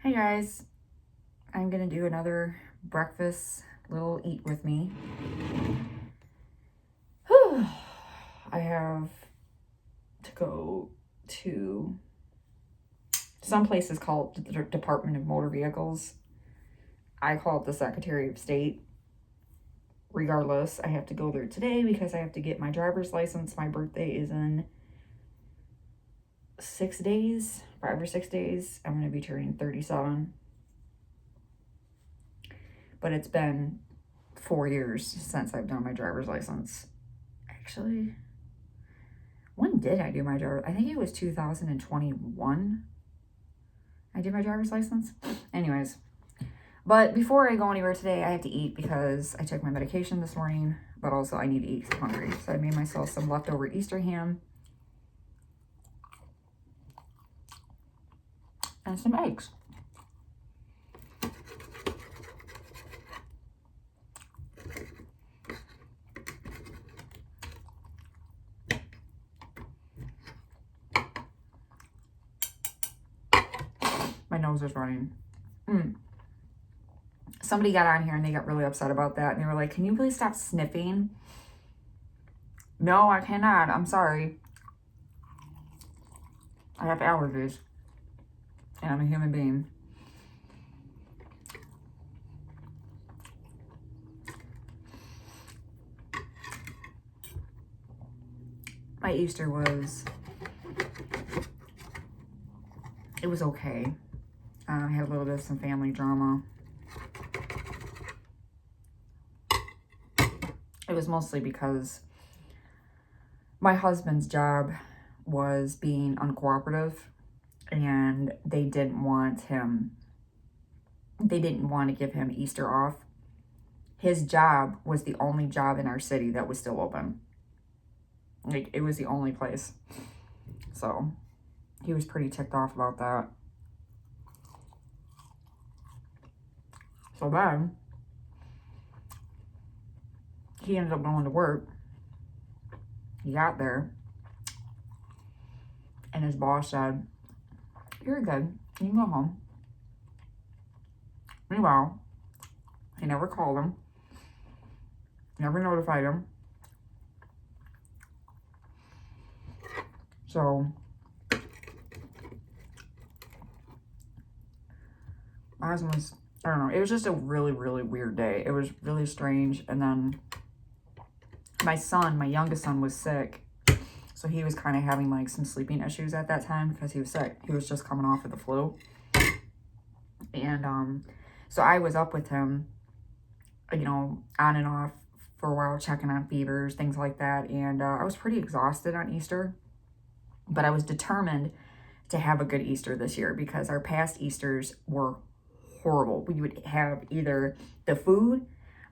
Hi guys, I'm gonna do another breakfast little eat with me. I have to go to some places called the Department of Motor Vehicles. I call it the Secretary of State. Regardless, I have to go there today because I have to get my driver's license. My birthday is in 6 days, 5 or 6 days. I'm gonna be turning 37. But it's been 4 years since I've done my driver's license. Actually, when did I do my driver's? I think it was 2021. I did my driver's license. Anyways, but before I go anywhere today, I have to eat because I took my medication this morning, but also I need to eat 'cause I'm hungry. So I made myself some leftover Easter ham and some eggs. My nose is running. Somebody got on here and they got really upset about that. And they were like, can you please stop sniffing? No, I cannot. I'm sorry. I have allergies. And I'm a human being. My Easter was... it was okay. I had a little bit of some family drama. It was mostly because my husband's job was being uncooperative and they didn't want to give him Easter off. His job was the only job in our city that was still open. Like, it was the only place. So he was pretty ticked off about that. So then he ended up going to work. He got there and his boss said, you're good, you can go home. Meanwhile, he never called him, never notified him. So my husband was, I don't know, it was just a really, really weird day. It was really strange. And then my youngest son was sick. So he was kind of having like some sleeping issues at that time because he was sick. He was just coming off of the flu. And so I was up with him, you know, on and off for a while, checking on fevers, things like that. And I was pretty exhausted on Easter. But I was determined to have a good Easter this year because our past Easters were horrible. We would have either the food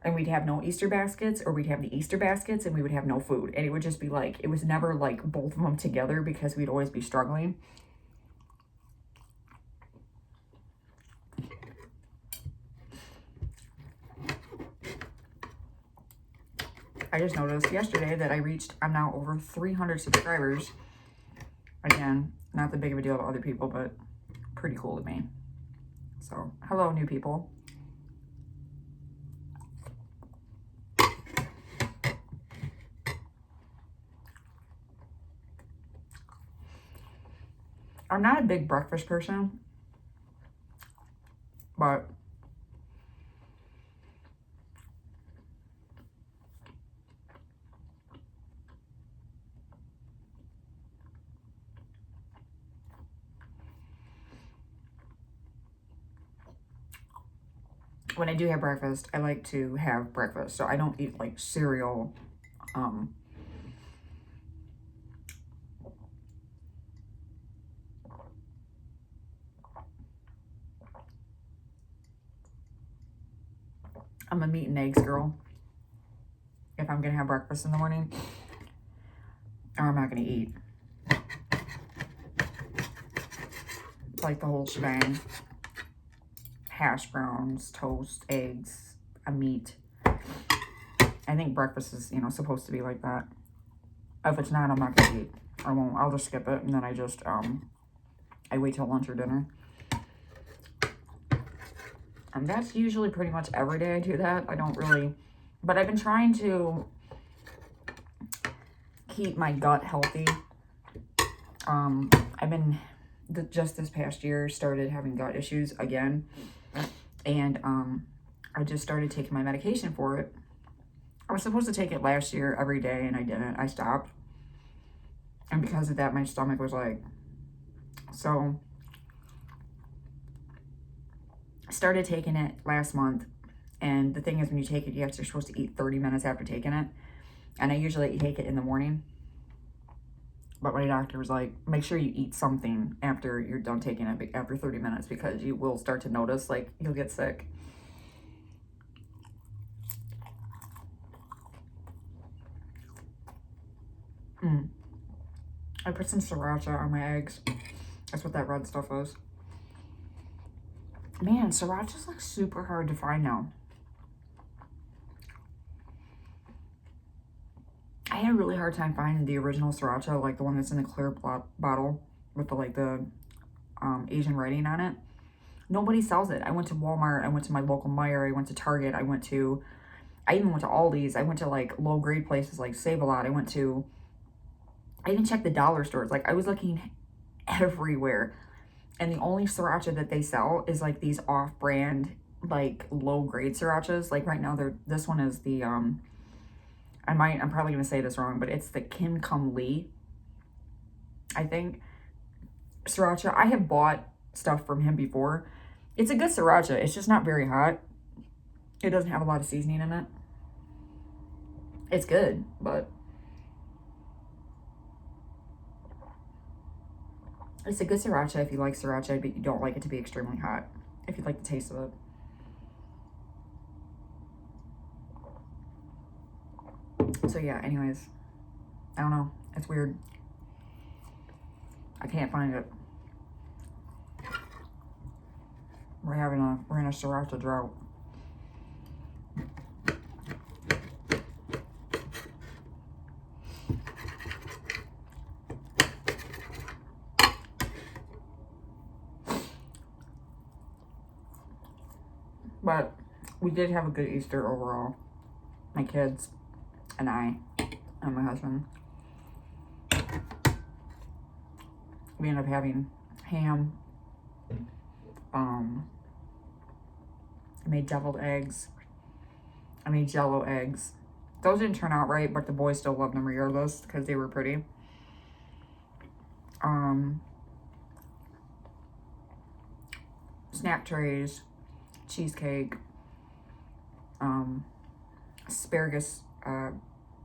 and we'd have no Easter baskets, or we'd have the Easter baskets and we would have no food. And it would just be like, it was never like both of them together because we'd always be struggling. I just noticed yesterday that I'm now over 300 subscribers. Again, not that big of a deal to other people, but pretty cool to me. So, hello, new people. I'm not a big breakfast person, but when I do have breakfast, I like to have breakfast. So I don't eat like cereal. I'm a meat and eggs girl. If I'm gonna have breakfast in the morning, or I'm not gonna eat. Like the whole shebang. Hash browns, toast, eggs, a meat. I think breakfast is, you know, supposed to be like that. If it's not, I'm not gonna eat. I won't. I'll just skip it, and then I wait till lunch or dinner. And that's usually pretty much every day I do that. I don't really, but I've been trying to keep my gut healthy. I've been, just this past year, started having gut issues again. And I just started taking my medication for it. I was supposed to take it last year every day, and I didn't. I stopped. And because of that, my stomach was like, so I started taking it last month. And the thing is, when you take it, you're supposed to eat 30 minutes after taking it. And I usually take it in the morning. But my doctor was like, make sure you eat something after you're done taking it, after 30 minutes, because you will start to notice, like, you'll get sick. I put some Sriracha on my eggs. That's what that red stuff is. Man, Sriracha's like super hard to find now. I had a really hard time finding the original Sriracha, like the one that's in the clear bottle with the like the Asian writing on it. Nobody sells it. I went to Walmart, I went to my local Meijer, I went to Target, I even went to Aldi's, I went to like low grade places like Save-A-Lot, I even checked the dollar stores. Like, I was looking everywhere. And the only Sriracha that they sell is like these off-brand, like low grade Srirachas. Like right now, this one is the I'm probably gonna say this wrong, but it's the Kim Kum Lee, I think, Sriracha. I have bought stuff from him before. It's a good Sriracha. It's just not very hot. It doesn't have a lot of seasoning in it. It's good, but it's a good Sriracha if you like Sriracha, but you don't like it to be extremely hot, if you like the taste of it. So yeah, anyways, I don't know. It's weird. I can't find it. We're in a Sriracha drought. But we did have a good Easter overall. My kids and I and my husband. We ended up having ham. I made deviled eggs. I made Jello eggs. Those didn't turn out right, but the boys still loved them regardless because they were pretty. Snack trays, cheesecake, asparagus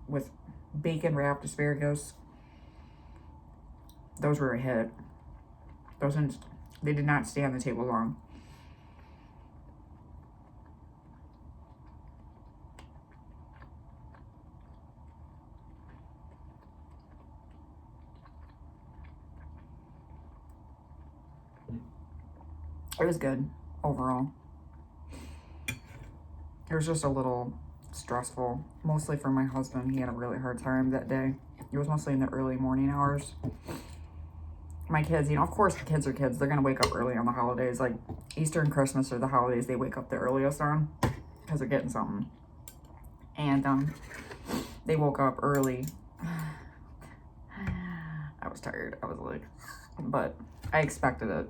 with bacon wrapped asparagus. Those were a hit. They did not stay on the table long. It was good overall. It was just a little stressful, mostly for my husband. He had a really hard time that day. It was mostly in the early morning hours. My kids, you know, of course, the kids are kids. They're going to wake up early on the holidays. Like Easter and Christmas are the holidays they wake up the earliest on because they're getting something. And they woke up early. I was tired. I was like, but I expected it.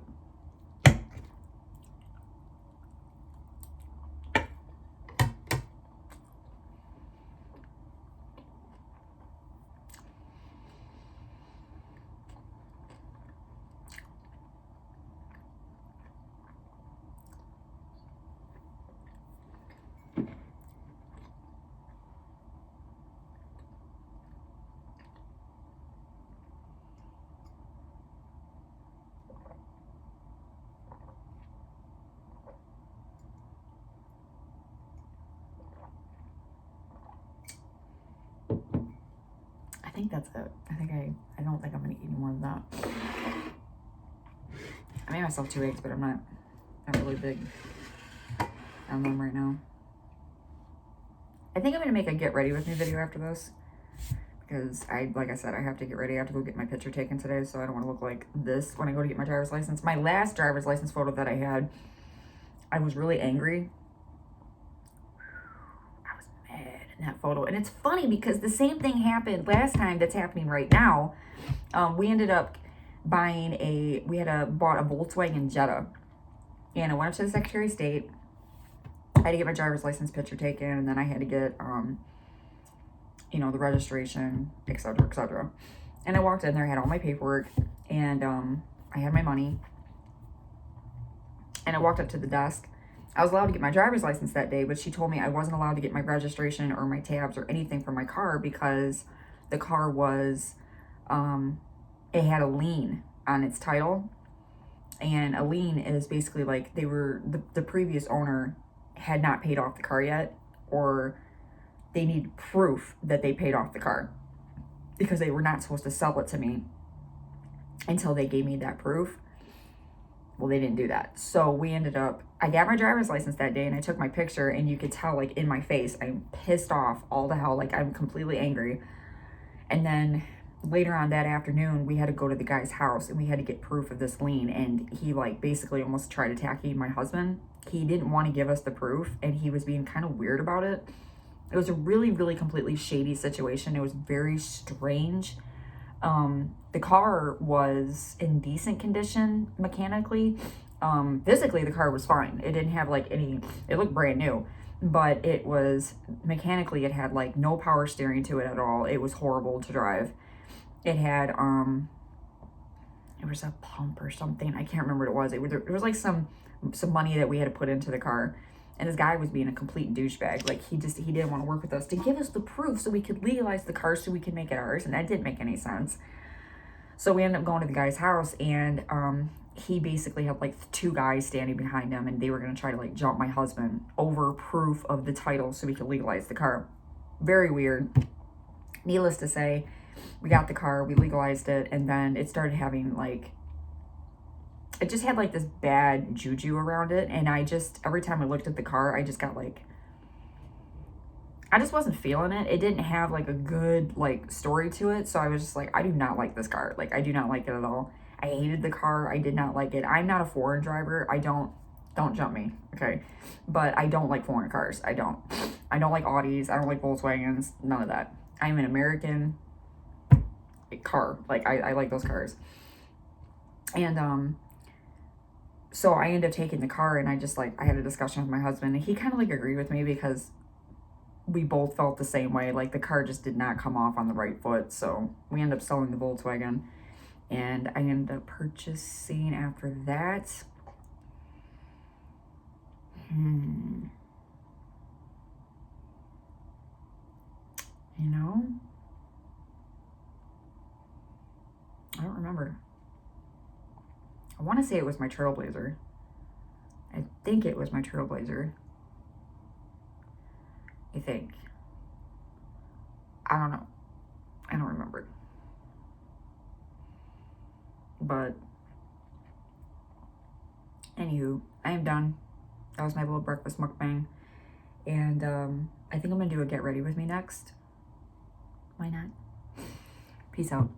I think that's it. I don't think I'm gonna eat any more than that. I made myself 2 eggs, but I'm not really big on them right now. I think I'm gonna make a get ready with me video after this because like I said, I have to get ready. I have to go get my picture taken today, so I don't want to look like this when I go to get my driver's license. My last driver's license photo that I had, I was really angry. I was mad in that photo. And it's funny because the same thing happened last time that's happening right now. We ended up buying bought a Volkswagen Jetta. And I went up to the Secretary of State. I had to get my driver's license picture taken, and then I had to get, you know, the registration, etc., etc. And I walked in there, I had all my paperwork, and I had my money. And I walked up to the desk. I was allowed to get my driver's license that day, but she told me I wasn't allowed to get my registration or my tabs or anything for my car because the car was, it had a lien on its title. And a lien is basically like the previous owner had not paid off the car yet, or they need proof that they paid off the car because they were not supposed to sell it to me until they gave me that proof. Well, they didn't do that. So we ended up, I got my driver's license that day and I took my picture, and you could tell like in my face, I'm pissed off all the hell. Like I'm completely angry. And then later on that afternoon, we had to go to the guy's house and we had to get proof of this lien. And he like basically almost tried attacking my husband. He didn't want to give us the proof, and he was being kind of weird about it. It was a really, really completely shady situation. It was very strange. The car was in decent condition mechanically. Physically, the car was fine. It didn't have like it looked brand new, but it was mechanically, it had like no power steering to it at all. It was horrible to drive. It had, it was a pump or something. I can't remember what it was. It was like some money that we had to put into the car. And this guy was being a complete douchebag. Like he didn't want to work with us to give us the proof so we could legalize the car so we could make it ours. And that didn't make any sense. So we ended up going to the guy's house, and he basically had like 2 guys standing behind him, and they were going to try to like jump my husband over proof of the title so we could legalize the car. Very weird. Needless to say, we got the car, we legalized it, and then it started having like, it just had like this bad juju around it. And every time I looked at the car, I just got like, I just wasn't feeling it. It didn't have like a good like story to it. So I was just like, I do not like this car. Like I do not like it at all. I hated the car. I did not like it. I'm not a foreign driver. Don't jump me. Okay. But I don't like foreign cars. I don't like Audis. I don't like Volkswagens. None of that. I'm an American car. Like I like those cars. And so I ended up taking the car, and I had a discussion with my husband, and he kind of like agreed with me because we both felt the same way. Like the car just did not come off on the right foot. So we ended up selling the Volkswagen, and I ended up purchasing after that. You know, I don't remember. I want to say it was my Trailblazer. I think it was my Trailblazer. I think. I don't know. I don't remember. But, anywho, I am done. That was my little breakfast mukbang. And I think I'm going to do a get ready with me next. Why not? Peace out.